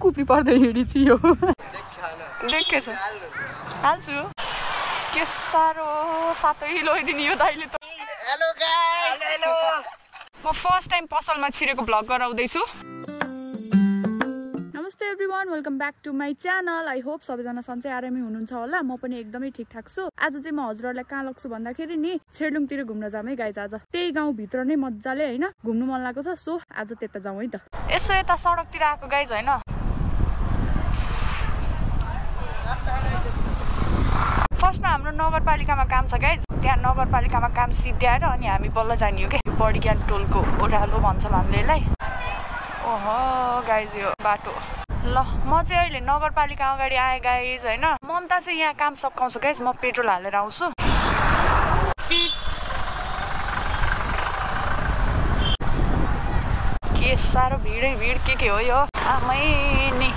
कुप्री पर्दै हिँडिछु यो देखेछ हाल्छु के साह्रो सातै लैदिने यो दाइले त हेलो गाइस हेलो म फर्स्ट टाइम पसलमा छिरेको भ्लग गराउँदैछु नमस्ते everyone welcome back to my channel I hope सबैजना सन्चै आरामै हुनुहुन्छ होला म पनि एकदमै ठिकठाक छु आज चाहिँ म हजुरहरूलाई कहाँ लग्छु भन्दाखेरि नि छेर्लुङतिर घुम्न जाम है गाइज आज त्यही गाउँभित्र नै मजाले होइन घुम्नु मन लागेको छ सो आज त्यता जाउँ है त यसो यता सडकतिर आएको गाइज होइन फर्स्टमा हाम्रो नगरपालिकामा काम छ गाइज त्यहाँ नगरपालिकामा काम सिद्ध्याएर अनि हामी बल्ल जाने हो क्या बडी ज्ञान टोलको ओह्रालो भन्छौँ हामीले यसलाई ओहो गाइज यो बाटो ल म चाहिँ अहिले नगरपालिका अगाडि आएँ गाइज होइन ममता चाहिँ यहाँ काम सकाउँछ गाइज म पेट्रोल हालेर आउँछु के साह्रो भिडै भिड के हो यो आमै नि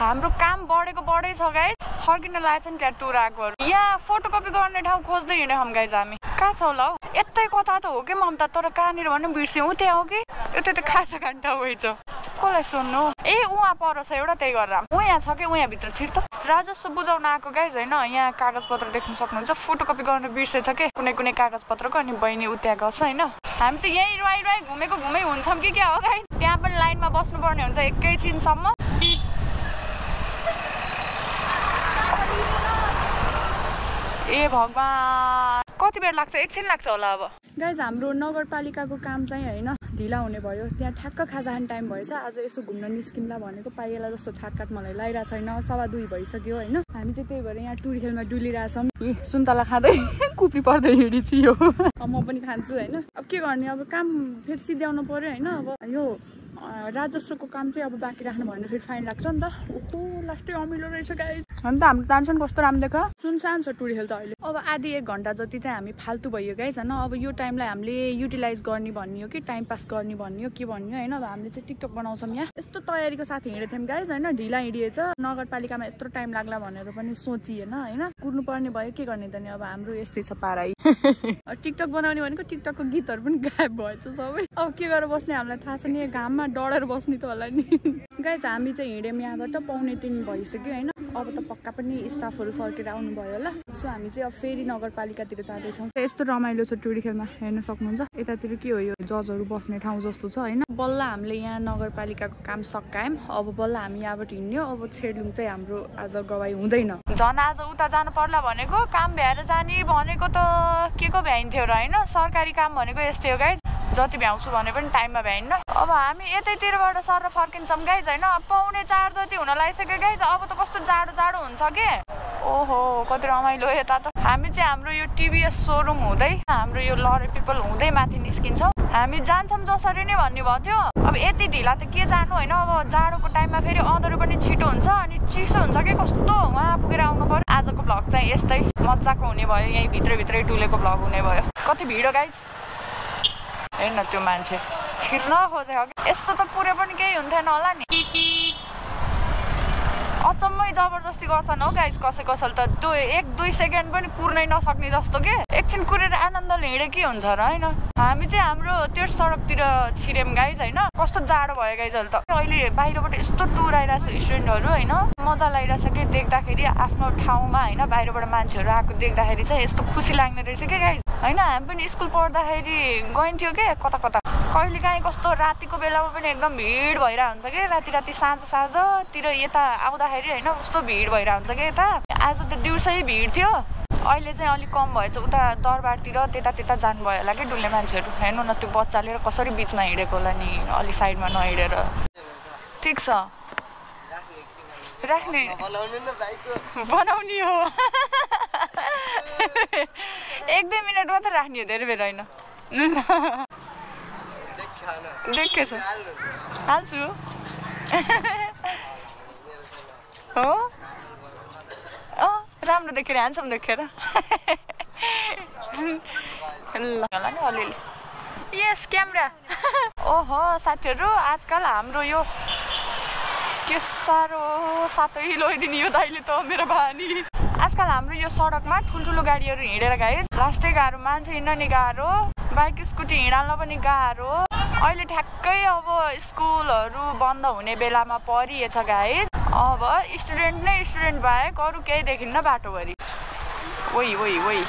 हाम्रो काम बढेको बढै छ गाइज फर्किन लागेको छ नि त्यहाँ टुर आएकोहरू यहाँ फोटोकपी गर्ने ठाउँ खोज्दै हिँड्यौँ हम गाइज हामी कहाँ छ होला हौ यतै कता त हो कि ममता तर कहाँनिर भन्नु बिर्स्यौँ त्यहाँ हो कि यतै त खाजा घन्टा होइछ कसलाई सोध्नु ए उहाँ पर छ एउटा त्यही गरेर ऊ यहाँ छ कि ऊ यहाँभित्र छिर त राजस्व बुझाउन आएको गाइज होइन यहाँ कागजपत्र देख्न सक्नुहुन्छ फोटोकपी गर्न बिर्सेछ कि कुनै कुनै कागजपत्रको अनि बहिनी उता गर्छ होइन हामी त यहीँ रुवाई घुमेको घुमै हुन्छौँ कि क्या हो गाइज त्यहाँ पनि लाइनमा बस्नुपर्ने हुन्छ एकैछिनसम्म ए भगवान कति बेर लाग्छ एकछिन लाग्छ होला अब गाइज हाम्रो नगरपालिकाको काम चाहिँ होइन ढिला हुने भयो त्यहाँ ठ्याक्क खाजा खाने टाइम भएछ आज यसो घुम्न निस्किम्ला भनेको पाइएला जस्तो छाटकाट मलाई लागिरहेको छैन 2:15 भइसक्यो होइन हामी चाहिँ त्यही भएर यहाँ टुरिखेलमा डुलिरहेछौँ ए सुन्तला खाँदै कुप्री पर्दै हिँडिछु यो म पनि खान्छु होइन अब के गर्ने अब काम फेरि सिध्याउनु पर्यो होइन अब यो राजस्वको काम चाहिँ अब बाँकी राख्नु भएन फेरि फाइन लाग्छ नि त ओहो लास्टै अमिलो रहेछ गाइज अन्त हाम्रो टेन्सन कस्तो राम्रो देख सुनसान छ टुरिखेल त अहिले अब आधी 1 घन्टा जति चाहिँ हामी फाल्तु भयो गाइज होइन अब यो टाइमलाई हामीले युटिलाइज गर्ने भन्ने हो कि टाइम पास गर्ने भन्ने हो के भन्ने होइन अब हामीले चाहिँ टिकटक बनाउँछौँ यहाँ यस्तो तयारीको साथ हिँडेको थियौँ गाइज होइन ढिला हिँडिएछ नगरपालिकामा यत्रो टाइम लाग्ला भनेर पनि सोचिएन होइन कुर्नु पर्ने भयो के गर्ने त नि अब हाम्रो यस्तै छ पाराई टिकटक बनाउने भनेको टिकटकको गीतहरू पनि गायब भएछ सबै अब के गरेर बस्ने हामीलाई थाहा छ नि घाममा डढेर बस्ने त होला नि गाइज हामी चाहिँ हिँड्यौँ यहाँबाट 2:45 भइसक्यो होइन अब त पक्का पनि स्टाफहरू फर्केर आउनु भयो होला सो हामी चाहिँ अब फेरि नगरपालिकातिर जाँदैछौँ यस्तो रमाइलो छ टुरिखेलमा हेर्न सक्नुहुन्छ यतातिर के हो यो जजहरू बस्ने ठाउँ जस्तो छ होइन बल्ल हामीले यहाँ नगरपालिकाको काम सकायौँ अब बल्ल हामी यहाँबाट हिँड्यो अब छेर्लुङ चाहिँ हाम्रो आज गवाई हुँदैन झन् आज उता जानु पर्ला भनेको काम भ्याएर जाने भनेको त के को भ्याइन्थ्यो र होइन सरकारी काम भनेको यस्तै हो गाइज जति भ्याउँछु भने पनि टाइममा भ्याइन्न अब हामी यतैतिरबाट सर फर्किन्छौँ गाइज होइन 3:45 जति हुन लागिसक्यो गाइज अब त कस्तो जाडो हुन्छ के ओहो कति रमाइलो यता त हामी चाहिँ हाम्रो यो टिभीएस सोरुम हुँदै हाम्रो यो लरे पिपल हुँदै माथि निस्किन्छौँ हामी जान्छौँ जसरी नै भन्ने भयो थियो अब यति ढिला त के जानु होइन अब जाडोको टाइममा फेरि अँधेरो पनि छिटो हुन्छ अनि चिसो हुन्छ कि कस्तो वहाँ पुगेर आउनु पर्यो आजको भ्लग चाहिँ यस्तै मजाको हुने भयो यहीँ भित्रभित्रै डुलेको भ्लग हुने भयो कति भिड हो गाइज हेर्न त्यो मान्छे छिर्न खोजेको यस्तो त पुरै पनि केही हुन्थेन होला नि अचम्मै जबरजस्ती गर्छन् हौ गाइज कसैले त 1-2 सेकेन्ड पनि कुर्नै नसक्ने जस्तो के एकछिन कुरेर आनन्दले हिँडे के हुन्छ र होइन हामी चाहिँ हाम्रो त्यो सडकतिर छिर्यौँ गाइज होइन कस्तो जाडो भयो गाइज अहिले त अहिले बाहिरबाट यस्तो टुर आइरहेको छ स्टुडेन्टहरू होइन मजा लागिरहेछ कि देख्दाखेरि आफ्नो ठाउँमा होइन बाहिरबाट मान्छेहरू आएको देख्दाखेरि चाहिँ यस्तो खुसी लाग्ने रहेछ कि गाइज होइन हामी पनि स्कुल पढ्दाखेरि गइन्थ्यो के कता कहिले काहीँ कस्तो रातिको बेलामा पनि एकदम भिड भइरहेको हुन्छ कि राति साँझतिर यता आउँदाखेरि होइन कस्तो भिड भइरहेको हुन्छ कि यता आज त दिउँसै भिड थियो अहिले चाहिँ अलिक कम भएछ उता दरबारतिर त्यता जानु भयो होला कि डुल्ने मान्छेहरू हेर्नु न त्यो बच्चा लिएर कसरी बिचमा हिँडेको होला नि अलि साइडमा नहिँडेर ठिक छ राख्ने बनाउने हो 1-2 मिनट मात्रै राख्ने हो धेरै बेर होइन देखेछ हाल्छु हो राम्रो देखेर ह्यान्डसम देखेर ल नि अलिअलि यस क्यामेरा ओहो साथीहरू आजकल हाम्रो यो के साह्रो सातै लैदिने यो दाइले त मेरो बानी आजकल हाम्रो यो सडकमा ठुल्ठुलो गाडीहरू हिँडेर गाइज लास्टै गाह्रो, मान्छे हिँड्न नि गाह्रो, बाइक स्कुटी हिँड्न पनि गाह्रो। अहिले ठ्याक्कै अब स्कुलहरू बन्द हुने बेलामा परिएछ गाइज। अब स्टुडेन्ट नै स्टुडेन्ट बाहेक अरू केही देखिन्न बाटोभरि। ओइ ओइ ओइ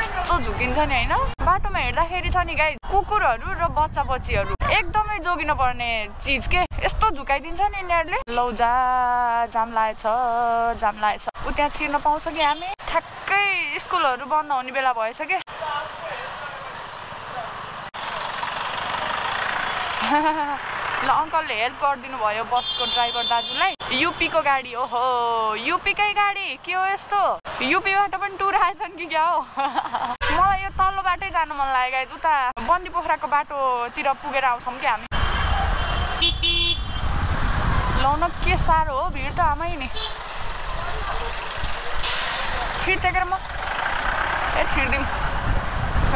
यस्तो झुकिन्छ नि होइन बाटोमा हिँड्दाखेरि छ नि गाइज। कुकुरहरू र बच्चा बच्चीहरू एकदमै जोगिनु पर्ने चिज के, यस्तो झुकाइदिन्छ नि यिनीहरूले। लौ जा जाम लागेछ जाम लागेछ। उ त्यहाँ छिर्न पाउँछ कि हामी? ठ्याक्कै स्कुलहरू बन्द हुने बेला भएछ कि। ल अङ्कलले हेल्प गरिदिनु भयो बसको ड्राइभर दाजुलाई। युपीको गाडी, ओहो युपीकै गाडी के हो यस्तो? युपीबाट पनि टुर आएछन् कि क्या हो? मलाई यो तल्लो बाटै जानु मन लाग्यो गाइज, उता बन्दी पोखराको बाटोतिर पुगेर आउँछौँ कि हामी। लाउन के साह्रो हो भिड त आमै नि। छिर्तेकर म ए छिर्दिउँ,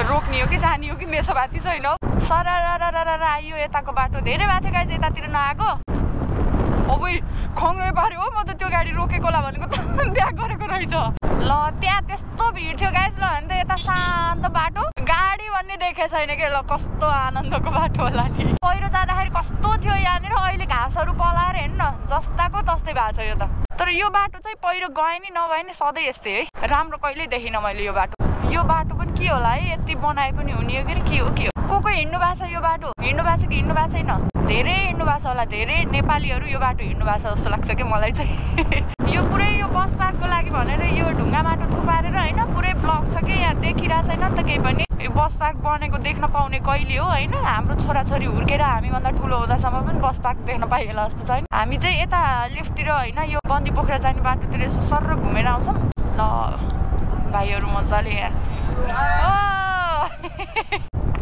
रोक्ने हो कि जाने हो कि मेसो भाती छैन हौ। सरारारारा आइयो यताको बाटो, धेरै भएको थियो गाइज यतातिर नआएको। अब खङ्ग्रै पार्यो हो, म त त्यो गाडी रोकेको होला भनेको त ब्याक गरेको रहेछ। ल त्यहाँ त्यस्तो भिड थियो गाइज। ल भने त यता शान्त बाटो, गाडी भन्ने देखेको छैन कि। ल कस्तो आनन्दको बाटो होला नि। पहिरो जाँदाखेरि कस्तो थियो यहाँनिर, अहिले घाँसहरू पलाएर हेर्नु न जस्ताको तस्तै भएको छ यो त। तर यो बाटो चाहिँ पहिरो गए नि नभए नि सधैँ यस्तै है, राम्रो कहिल्यै देखिनँ मैले यो बाटो। यो बाटो पनि के होला है, यति बनाए पनि हुने हो कि के हो के हो? को हिँड्नु भएको छ यो बाटो? हिँड्नु भएको छ कि हिँड्नु भएको छैन? धेरै हिँड्नु भएको छ होला, धेरै नेपालीहरू यो बाटो हिँड्नु भएको छ जस्तो लाग्छ कि मलाई चाहिँ। यो पुरै यो बस पार्कको लागि भनेर यो ढुङ्गा माटो थुपारेर होइन पुरै ब्लक छ कि, यहाँ देखिरहेको छैन नि त केही पनि। यो बस पार्क बनेको देख्न पाउने कहिले हो होइन? हाम्रो छोराछोरी हुर्केर हामीभन्दा ठुलो हुँदासम्म पनि बस पार्क देख्न पाइएला जस्तो छैन। हामी चाहिँ यता लेफ्टतिर होइन यो बन्दी पोखरा जाने बाटोतिर यसो सर घुमेर आउँछौँ। ल भाइहरू मजाले यहाँ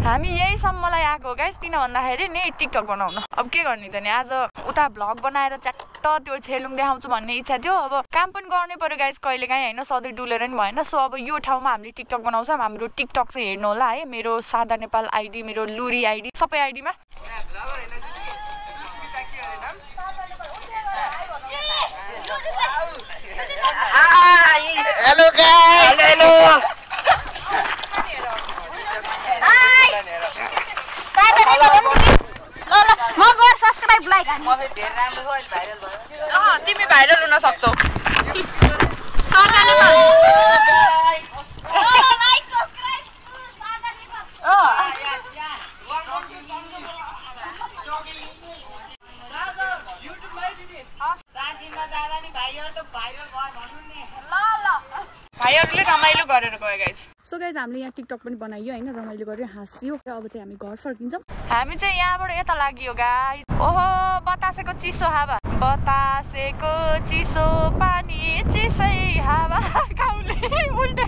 हामी यहीसम्मलाई आएको गाइस, किन भन्दाखेरि नि टिकटक बनाउन। अब के गर्ने त नि, आज उता भ्लग बनाएर च्याट्ट त्यो छेलुङ देखाउँछु भन्ने इच्छा थियो। अब काम पनि गर्नै पर्यो गाइस कहिलेकाहीँ होइन, सधैँ डुलेर नि भएन। सो अब यो ठाउँमा हामीले टिकटक बनाउँछौँ। हाम्रो टिकटक चाहिँ हेर्नु होला है, मेरो सादा नेपाल आइडी, मेरो लुरी आइडी, सबै आइडीमा। हेलो गाइस, हेलो तिमी भाइरल हुन सक्छौ। भाइहरूले रमाइलो गरेर गयो गाइस। सो गाइज हामीले यहाँ टिकटक पनि बनाइयो होइन, रमाइलो गर्यो हाँस्यो। अब चाहिँ हामी घर फर्किन्छौँ। हामी चाहिँ यहाँबाट यता लाग्यो गाइस। ओहो बतासेको चिसो हावा, बतासेको चिसो पानी चिसै हावा गाउँले उल्टे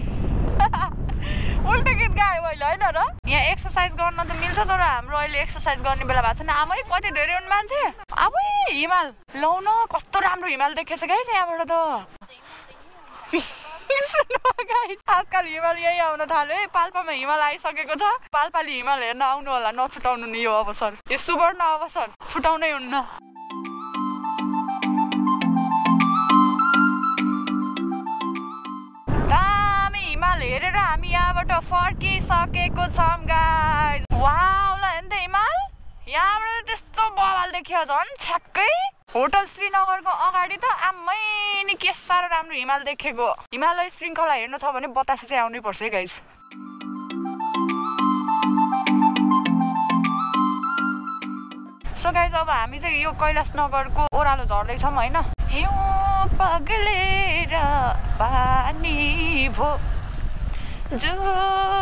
उल्टे गीत गायो अहिले होइन र। यहाँ एक्सर्साइज गर्न त मिल्छ तर हाम्रो अहिले एक्सर्साइज गर्ने बेला भएको छैन। आमै कति धेरै हुन् मान्छे। अब हिमाल लाउन कस्तो राम्रो हिमाल देखेछ गाइस यहाँबाट त। आजकल हिमाल यही आउन थाल्यो है, पाल्पामा हिमाल आइसकेको छ। पाल्पाले हिमाल हेर्न आउनु होला, नछुटाउनु नि यो अवसर, यो सुवर्ण अवसर छुटाउनै हुन्न। दामी हिमाल हेरेर हामी यहाँबाट फर्किसकेको छौँ गाइस। वाउ ल हेर्नु त हिमाल, यहाँबाट त्यस्तो बवाल देखियो झन् छ्याक्कै। होटल श्रीनगरको अगाडि त आम्मै नि के साह्रो राम्रो हिमाल देखेको। हिमालय श्रृङ्खला हेर्न छ भने बतासे चाहिँ आउनै पर्छ है गाइस। सो गाइस अब हामी चाहिँ यो कैलाशनगरको ओह्रालो झर्दैछौँ होइन। हिउँ पग्लेर पानी भो जो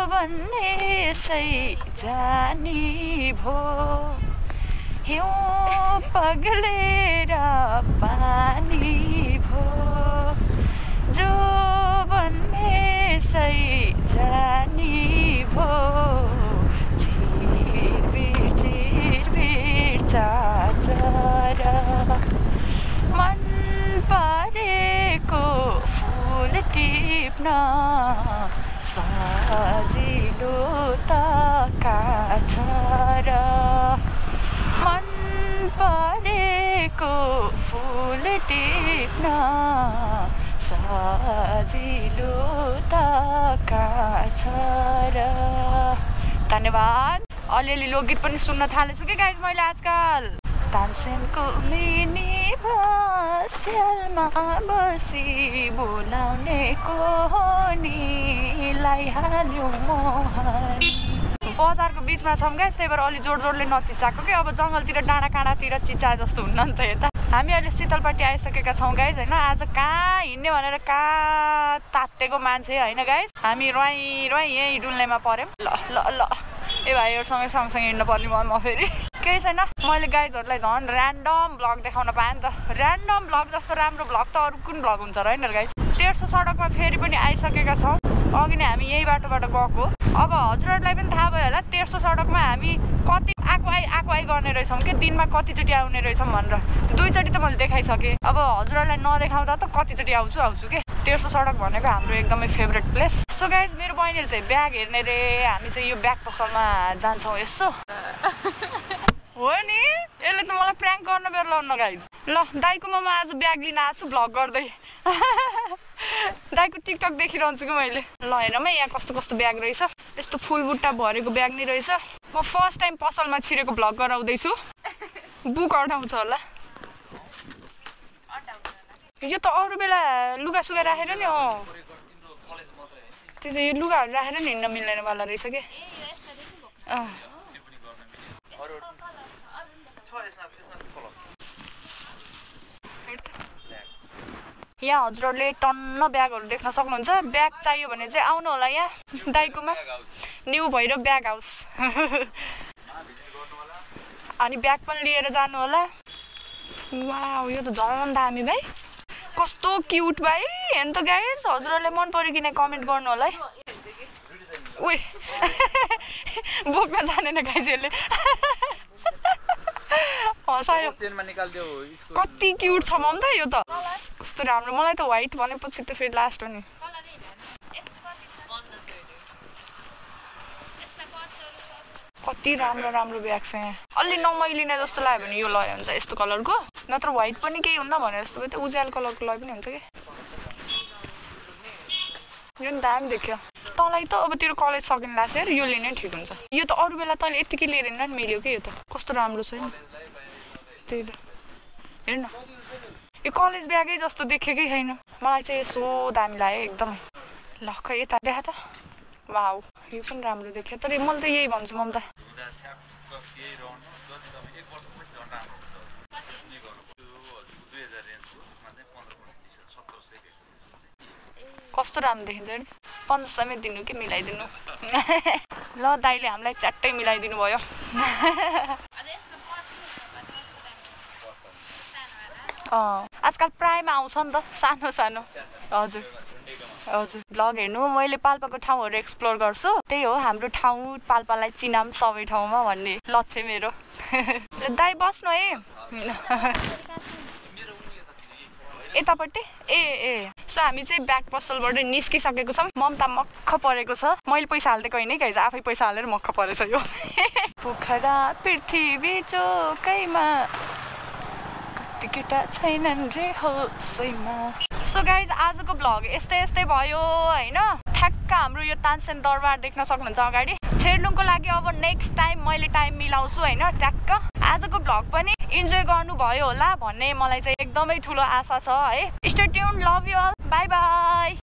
भन्ने सै जानी भो, हिउँ पग्लेर पानी भो जो भन्ने सै जानी भो, चिरबिर चिरबिर चाचर मन परेको फुल टिप्न सजिलो त कहाँ छ र, मन परेको फुल टिप्न सजिलो त कहाँ छ र। धन्यवाद। अलिअलि लोकगीत पनि सुन्न थालेछु कि गाइज मैले आजकल। तानसेनको मिनी बसमा बसी बोलाउने कोनीलाई हाल्यो मोहनी। बजारको बिचमा छौँ गाइज, त्यही भएर अलि जोड जोडले नचिचाएको कि। अब जङ्गलतिर डाँडा काँडातिर चिचा जस्तो हुन्न नि त यता। हामी अहिले शीतलपट्टि आइसकेका छौँ गाइज होइन। आज कहाँ हिँड्ने भनेर कहाँ तातेको मान्छे होइन गाइज। हामी रोइ रोइ यहीँ डुल्नेमा पऱ्यौँ। ल ल ल ए भाइहरूसँगै सँगसँगै हिँड्नु पर्ने भयो म फेरि। केही छैन, मैले गाइजहरूलाई झन् ऱ्यान्डम भ्लग देखाउन पाएँ नि त। ऱ्यान्डम भ्लग जस्तो राम्रो भ्लग त अरू कुन भ्लग हुन्छ र होइन गाइज। 150 सडकमा फेरि पनि आइसकेका छौँ। अघि नै हामी यही बाटोबाट गएको। अब हजुरहरूलाई पनि थाहा भयो होला 150 सडकमा हामी कति आएको आइ गर्ने रहेछौँ कि दिनमा कतिचोटि आउने रहेछौँ भनेर। 2 चोटि त मैले देखाइसकेँ। अब हजुरहरूलाई नदेखाउँदा त कतिचोटि आउँछु कि। 150 सडक भनेको हाम्रो एकदमै फेभरेट प्लेस। सो गाइज मेरो बहिनीले चाहिँ ब्याग हेर्ने रे। हामी चाहिँ यो ब्याग पसलमा जान्छौँ यसो। हो नि, यसले त मलाई प्र्याङ्क गर्न बेर लाउन गाइज। ल दाइकोमा म आज ब्याग लिन आएको भ्लग गर्दै। दाइको टिकटक देखिरहन्छु कि मैले। ल हेर म यहाँ कस्तो कस्तो ब्याग रहेछ। यस्तो फुलबुट्टा भरेको ब्याग नै रहेछ। म फर्स्ट टाइम पसलमा छिरेको भ्लग गराउँदैछु। बुक अटाउँछ होला यो त। अरू बेला लुगासुगा राखेर नि त्यो त यो लुगाहरू राखेर नि हिँड्न मिल्दैन वाला रहेछ कि। यहाँ हजुरहरूले टन्न ब्यागहरू देख्न सक्नुहुन्छ। ब्याग चाहियो भने चाहिँ आउनु होला यहाँ दाइकोमा। New Bhairav bag house. अनि ब्याग पनि लिएर जानु होला। वाउ यो त झन् दामी भाइ। कस्तो क्युट भाइ हेर्नु त गाइस। हजुरहरूले मन पऱ्यो कि कमेन्ट गर्नु होला है। उही बोक्न जानेन गाइस यसले। हँसायो। कति क्युट छ मम त यो त। कस्तो राम्रो। मलाई त व्हाइट भनेपछि त फेरि लास्ट हो नि। कति राम्रो राम्रो ब्याग छ यहाँ। अलि नमैलिने जस्तो लाग्यो भने यो लय हुन्छ यस्तो कलरको। नत्र व्हाइट पनि केही हुन्न भने जस्तो भयो। त्यो उज्यालो कलरको लय पनि हुन्छ कि। यो नि दामी देख्यो। तँलाई त अब तेरो कलेज सकिन लाग्छ हेर यो लिने ठिक हुन्छ। यो त अरू बेला तैँले यत्तिकै लिएर हिँड्न नि मिल्यो कि। यो त कस्तो राम्रो छ नि। त्यही त हेर्न यो कलेज ब्यागै जस्तो देखेकै छैन। मलाई चाहिँ यसो दामी लाग्यो एकदमै। ल खै यता देखा त। वाउ यो पनि राम्रो देख्यो। तर मैले त यही भन्छु म त। कस्तो राम्रो देखिन्छ नि। 1500मै दिनु कि मिलाइदिनु। ल दाइले हामीलाई च्याट्टै मिलाइदिनु भयो। आजकल प्रायमा आउँछ नि त सानो सानो। हजुर हजुर भ्लग हेर्नु। मैले पाल्पाको ठाउँहरू एक्सप्लोर गर्छु। त्यही हो हाम्रो ठाउँ पाल्पालाई चिनाम सबै ठाउँमा भन्ने लक्ष्य मेरो। दाइ बस्नु है यतापट्टि। ए सो हामी चाहिँ ब्याग पसलबाट निस्किसकेको छौँ। ममता मक्ख परेको छ। मैले पैसा हालिदिएको होइन गाइज, आफै पैसा हालेर मक्ख परेछ यो। पोखरा पृथ्वी चोकैमा कति केटा छैनन् रे होसैमा। सो गाइज आजको भ्लग यस्तै भयो होइन। ठ्याक्क हाम्रो यो तानसेन दरबार देख्न सक्नुहुन्छ अगाडि। छेर्लुङको लागि अब नेक्स्ट टाइम मैले टाइम मिलाउँछु होइन। ट्याक्क आजको भ्लग पनि इन्जोय गर्नुभयो होला भन्ने मलाई चाहिँ एकदमै ठुलो आशा छ है। Stay tuned, love you all, bye by.